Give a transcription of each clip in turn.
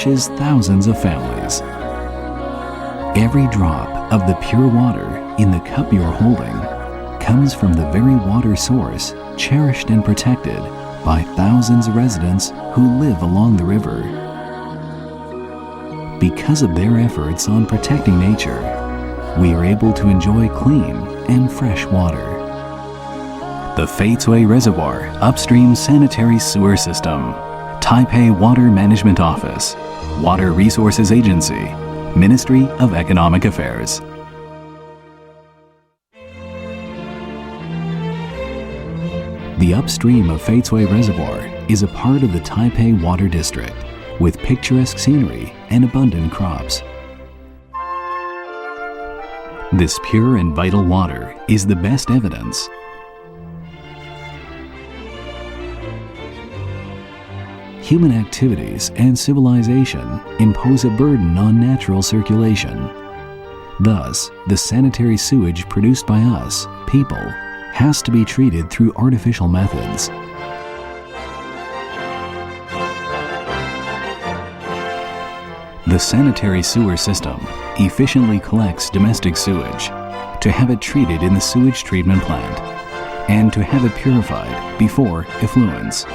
nourishes thousands of families. Every drop of the pure water in the cup you're holding comes from the very water source cherished and protected by thousands of residents who live along the river. Because of their efforts on protecting nature, we are able to enjoy clean and fresh water. The翡翠Reservoir Upstream Sanitary Sewer System, Taipei Water Management Office, Water Resources Agency, Ministry of Economic Affairs. The upstream of翡翠Reservoir is a part of the Taipei Water District with picturesque scenery and abundant crops. This pure and vital water is the best evidence. Human activities and civilization impose a burden on natural circulation. Thus, the sanitary sewage produced by us, people, has to be treated through artificial methods. The sanitary sewer system efficiently collects domestic sewage to have it treated in the sewage treatment plant and to have it purified before effluents.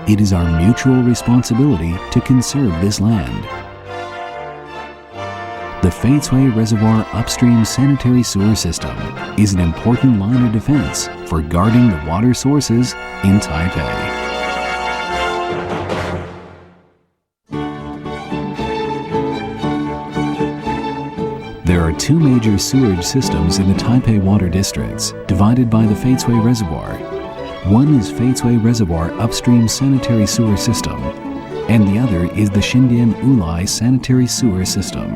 It is our mutual responsibility to conserve this land. The翡翠Reservoir Upstream Sanitary Sewer System is an important line of defense for guarding the water sources in Taipei. There are two major sewage systems in the Taipei water districts, divided by the翡翠Reservoir. One is翡翠Reservoir Upstream Sanitary Sewer System, and the other is the Xindian Wulai Sanitary Sewer System.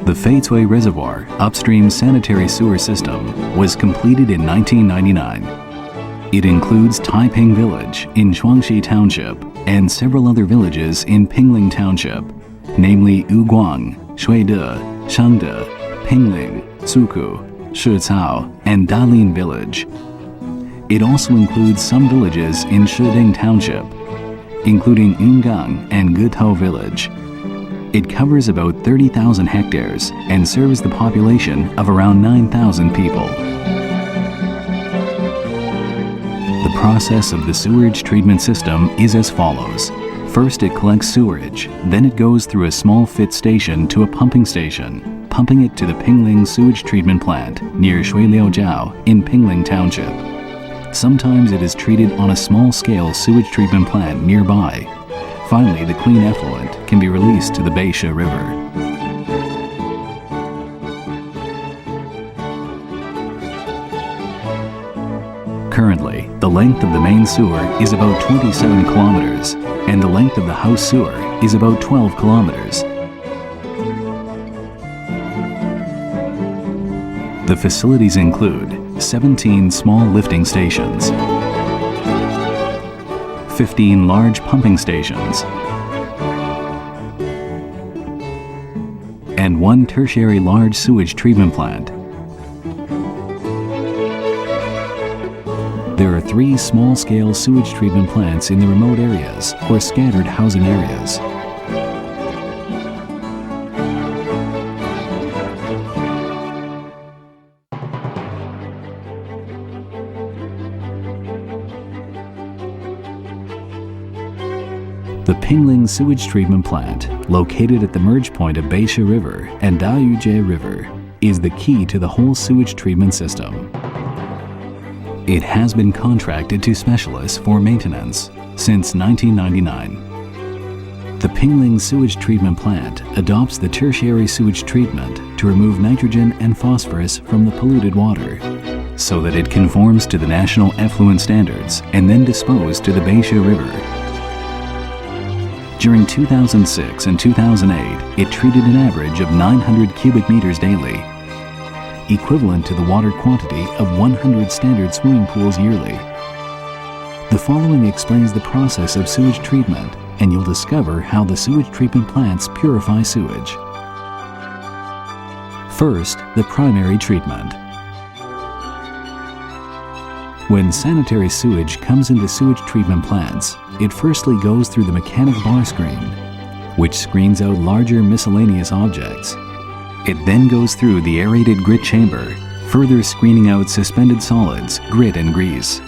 The翡翠Reservoir Upstream Sanitary Sewer System was completed in 1999. It includes Taiping Village in Shuangxi Township and several other villages in Pingling Township, namely Yuguang, Shuide, Shangde, Pingling, Zuku, Shicao, and Dalin Village. It also includes some villages in Shiding Township, including Yungang and Gutou Village. It covers about 30,000 hectares and serves the population of around 9,000 people. The process of the sewage treatment system is as follows. First, it collects sewerage, then it goes through a small fit station to a pumping station, pumping it to the Pingling Sewage Treatment Plant near Shuiliaojiao in Pingling Township. Sometimes it is treated on a small-scale sewage treatment plant nearby. Finally, the clean effluent can be released to the Beisha River. Currently, the length of the main sewer is about 27 kilometers, and the length of the house sewer is about 12 kilometers. The facilities include 17 small lifting stations, 15 large pumping stations, and one tertiary large sewage treatment plant. There are 3 small-scale sewage treatment plants in the remote areas or scattered housing areas. The Pingling Sewage Treatment Plant, located at the merge point of Beisha River and Dayujie River, is the key to the whole sewage treatment system. It has been contracted to specialists for maintenance since 1999. The Pingling Sewage Treatment Plant adopts the tertiary sewage treatment to remove nitrogen and phosphorus from the polluted water, so that it conforms to the national effluent standards and then disposed to the Beisha River. During 2006 and 2008, it treated an average of 900 cubic meters daily, equivalent to the water quantity of 100 standard swimming pools yearly. The following explains the process of sewage treatment, and you'll discover how the sewage treatment plants purify sewage. First, the primary treatment. When sanitary sewage comes into sewage treatment plants, it firstly goes through the mechanic bar screen, which screens out larger miscellaneous objects. It then goes through the aerated grit chamber, further screening out suspended solids, grit and grease.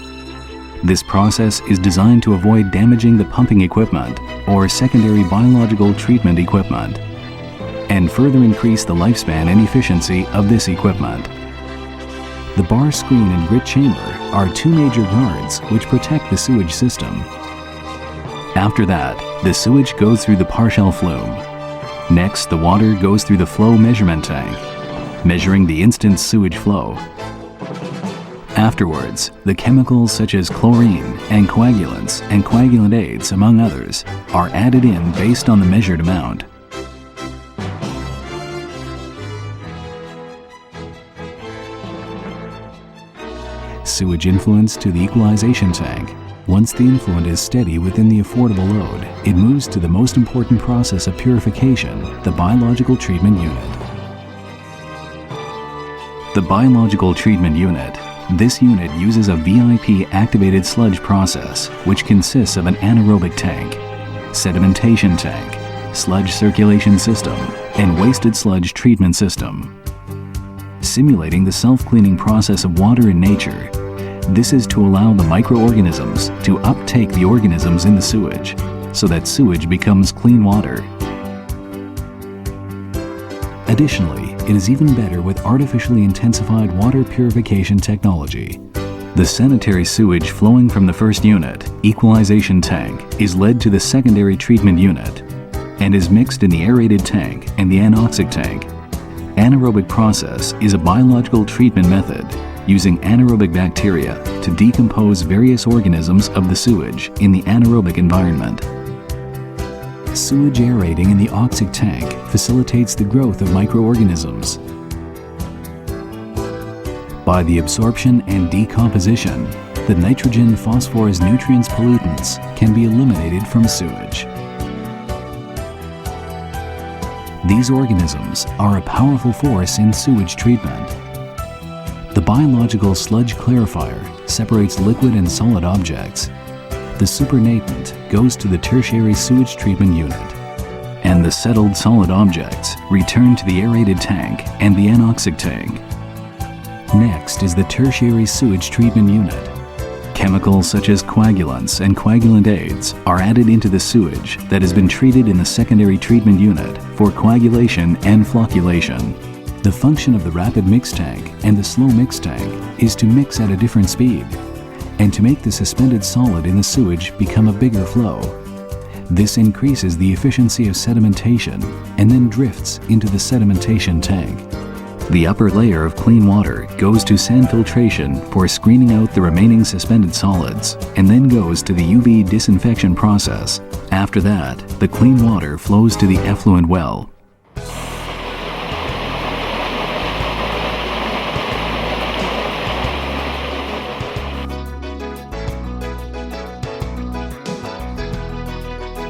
This process is designed to avoid damaging the pumping equipment or secondary biological treatment equipment, and further increase the lifespan and efficiency of this equipment. The bar screen and grit chamber are two major guards which protect the sewage system. After that, the sewage goes through the partial flume. Next, the water goes through the flow measurement tank, measuring the instant sewage flow. Afterwards, the chemicals such as chlorine and coagulants and coagulant aids, among others, are added in based on the measured amount. Sewage influence to the equalization tank. Once the influent is steady within the affordable load, it moves to the most important process of purification, the biological treatment unit. The biological treatment unit. This unit uses a VIP-activated sludge process, which consists of an anaerobic tank, sedimentation tank, sludge circulation system, and wasted sludge treatment system. Simulating the self-cleaning process of water in nature, this is to allow the microorganisms to uptake the organisms in the sewage, so that sewage becomes clean water. Additionally, it is even better with artificially intensified water purification technology. The sanitary sewage flowing from the first unit, equalization tank, is led to the secondary treatment unit and is mixed in the aerated tank and the anoxic tank. Anaerobic process is a biological treatment method using anaerobic bacteria to decompose various organisms of the sewage in the anaerobic environment. Sewage aerating in the oxic tank facilitates the growth of microorganisms. By the absorption and decomposition, the nitrogen, phosphorus, nutrients, pollutants can be eliminated from sewage. These organisms are a powerful force in sewage treatment. The biological sludge clarifier separates liquid and solid objects. The supernatant goes to the tertiary sewage treatment unit, and the settled solid objects return to the aerated tank and the anoxic tank. Next is the tertiary sewage treatment unit. Chemicals such as coagulants and coagulant aids are added into the sewage that has been treated in the secondary treatment unit for coagulation and flocculation. The function of the rapid mix tank and the slow mix tank is to mix at a different speed and to make the suspended solid in the sewage become a bigger flow. This increases the efficiency of sedimentation and then drifts into the sedimentation tank. The upper layer of clean water goes to sand filtration for screening out the remaining suspended solids and then goes to the UV disinfection process. After that, the clean water flows to the effluent well.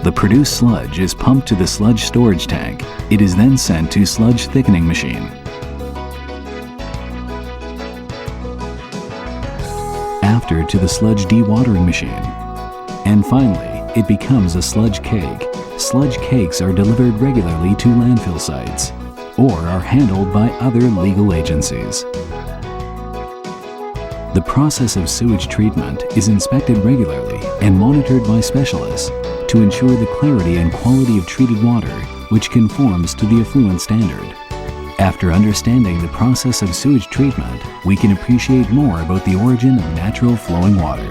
The produced sludge is pumped to the sludge storage tank. It is then sent to sludge thickening machine. After to the sludge dewatering machine. And finally, it becomes a sludge cake. Sludge cakes are delivered regularly to landfill sites or are handled by other legal agencies. The process of sewage treatment is inspected regularly and monitored by specialists to ensure the clarity and quality of treated water which conforms to the effluent standard. After understanding the process of sewage treatment, we can appreciate more about the origin of natural flowing water.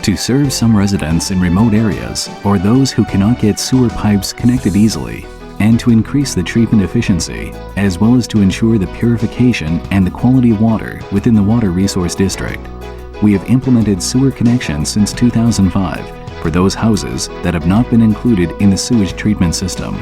To serve some residents in remote areas or those who cannot get sewer pipes connected easily, and to increase the treatment efficiency, as well as to ensure the purification and the quality of water within the Water Resource District, we have implemented sewer connections since 2005 for those houses that have not been included in the sewage treatment system.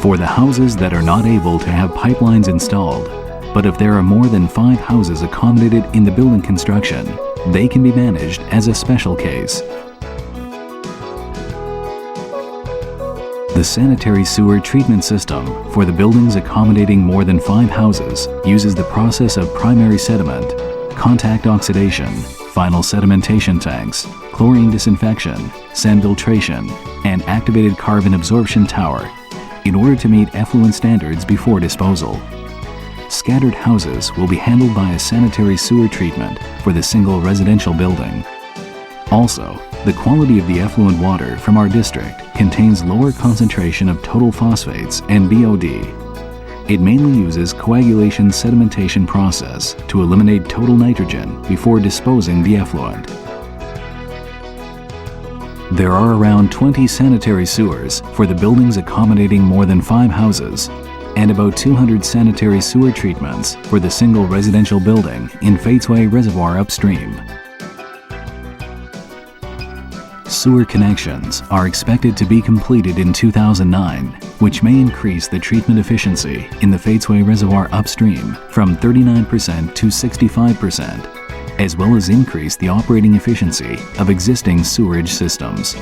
For the houses that are not able to have pipelines installed, but if there are more than 5 houses accommodated in the building construction, they can be managed as a special case. The sanitary sewer treatment system for the buildings accommodating more than 5 houses uses the process of primary sediment, contact oxidation, final sedimentation tanks, chlorine disinfection, sand filtration, and activated carbon absorption tower in order to meet effluent standards before disposal. Scattered houses will be handled by a sanitary sewer treatment for the single residential building. Also, the quality of the effluent water from our district contains lower concentration of total phosphates and BOD. It mainly uses coagulation sedimentation process to eliminate total nitrogen before disposing the effluent. There are around 20 sanitary sewers for the buildings accommodating more than 5 houses, and about 200 sanitary sewer treatments for the single residential building in翡翠Reservoir upstream. Sewer connections are expected to be completed in 2009, which may increase the treatment efficiency in the翡翠Reservoir upstream from 39% to 65%, as well as increase the operating efficiency of existing sewerage systems.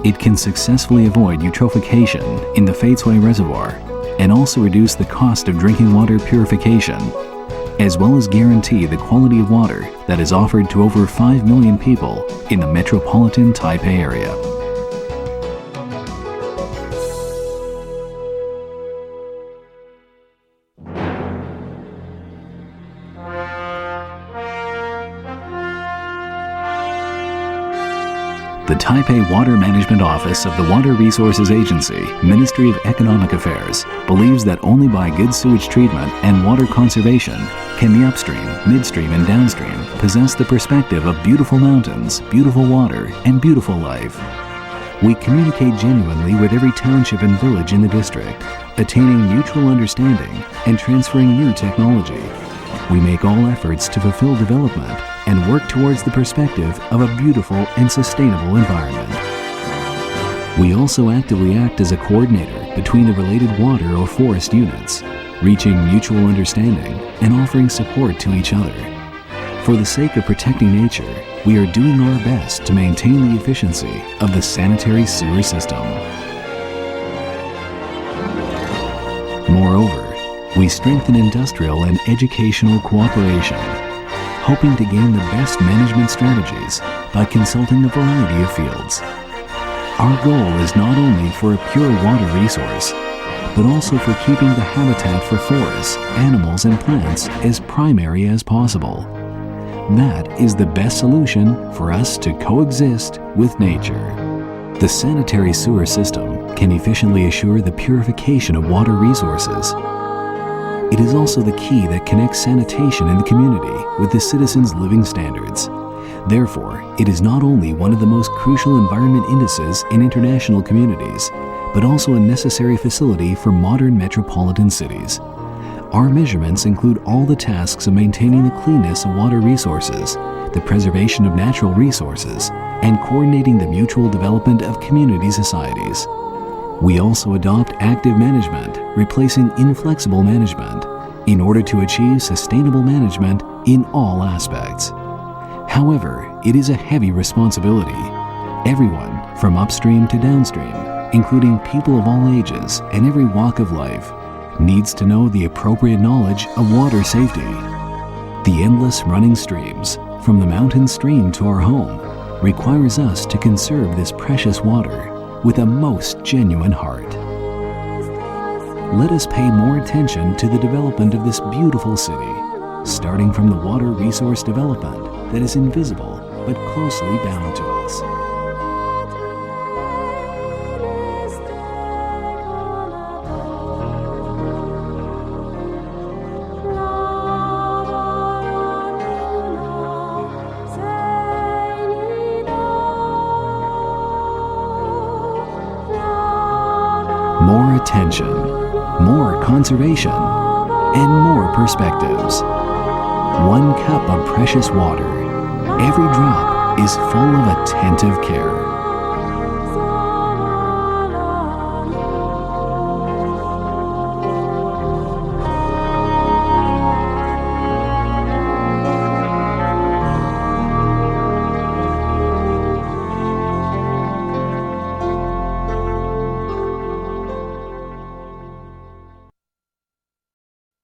It can successfully avoid eutrophication in the翡翠Reservoir and also reduce the cost of drinking water purification, as well as guarantee the quality of water that is offered to over 5 million people in the metropolitan Taipei area. The Taipei Water Management Office of the Water Resources Agency, Ministry of Economic Affairs, believes that only by good sewage treatment and water conservation can the upstream, midstream, and downstream possess the perspective of beautiful mountains, beautiful water, and beautiful life. We communicate genuinely with every township and village in the district, attaining mutual understanding and transferring new technology. We make all efforts to fulfill development and work towards the perspective of a beautiful and sustainable environment. We also actively act as a coordinator between the related water or forest units, reaching mutual understanding and offering support to each other. For the sake of protecting nature, we are doing our best to maintain the efficiency of the sanitary sewer system. Moreover, we strengthen industrial and educational cooperation, hoping to gain the best management strategies by consulting a variety of fields. Our goal is not only for a pure water resource, but also for keeping the habitat for forests, animals, and plants as primary as possible. That is the best solution for us to coexist with nature. The sanitary sewer system can efficiently assure the purification of water resources. It is also the key that connects sanitation in the community with the citizens' living standards. Therefore, it is not only one of the most crucial environment indices in international communities, but also a necessary facility for modern metropolitan cities. Our measurements include all the tasks of maintaining the cleanness of water resources, the preservation of natural resources, and coordinating the mutual development of community societies. We also adopt active management, replacing inflexible management, in order to achieve sustainable management in all aspects. However, it is a heavy responsibility. Everyone, from upstream to downstream, including people of all ages and every walk of life, needs to know the appropriate knowledge of water safety. The endless running streams, from the mountain stream to our home, requires us to conserve this precious water with a most genuine heart. Let us pay more attention to the development of this beautiful city, starting from the water resource development that is invisible but closely bound to us. More attention, more conservation, and more perspectives. 1 cup of precious water. Every drop is full of attentive care.